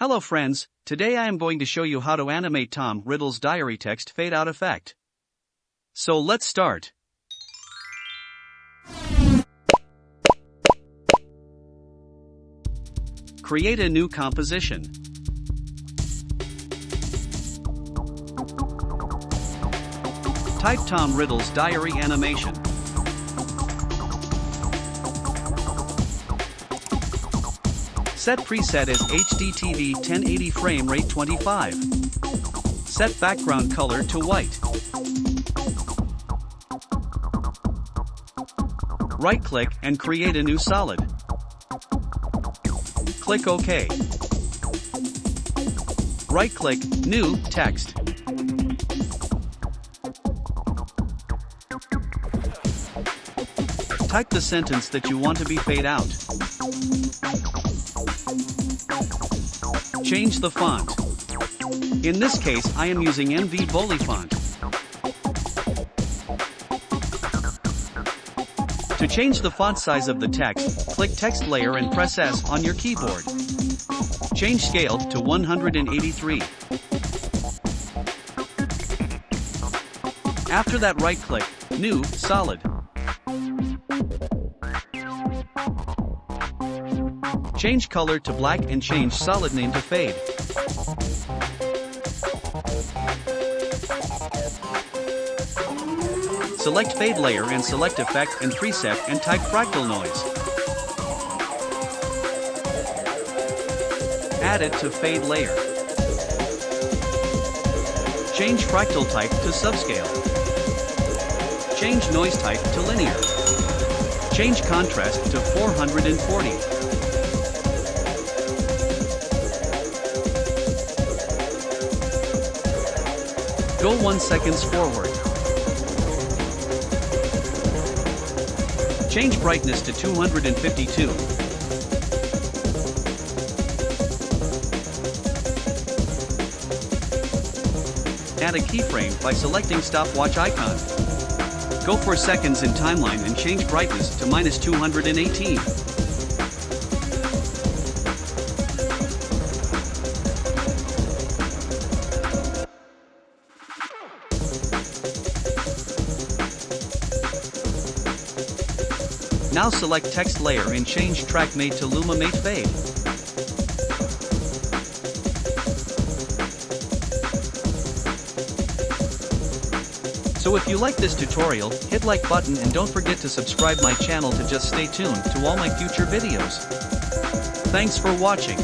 Hello friends, today I am going to show you how to animate Tom Riddle's diary text fade out effect. So let's start. Create a new composition. Type Tom Riddle's diary animation. Set preset as HDTV 1080 frame rate 25. Set background color to white. Right-click and create a new solid. Click OK. Right-click, New Text. Type the sentence that you want to be fade out. Change the font. In this case, I am using MV Boli font. To change the font size of the text, click Text Layer and press S on your keyboard. Change scale to 183. After that, right-click, New Solid. Change color to black and change solid name to fade. Select fade layer and select effect and preset and type fractal noise. Add it to fade layer. Change fractal type to subscale. Change noise type to linear. Change contrast to 440. Go 1 second forward. Change brightness to 252. Add a keyframe by selecting stopwatch icon. Go for seconds in timeline and change brightness to -218. Now select text layer and change track mate to Luma Mate Fade. So if you like this tutorial, hit like button and don't forget to subscribe my channel to just stay tuned to all my future videos. Thanks for watching.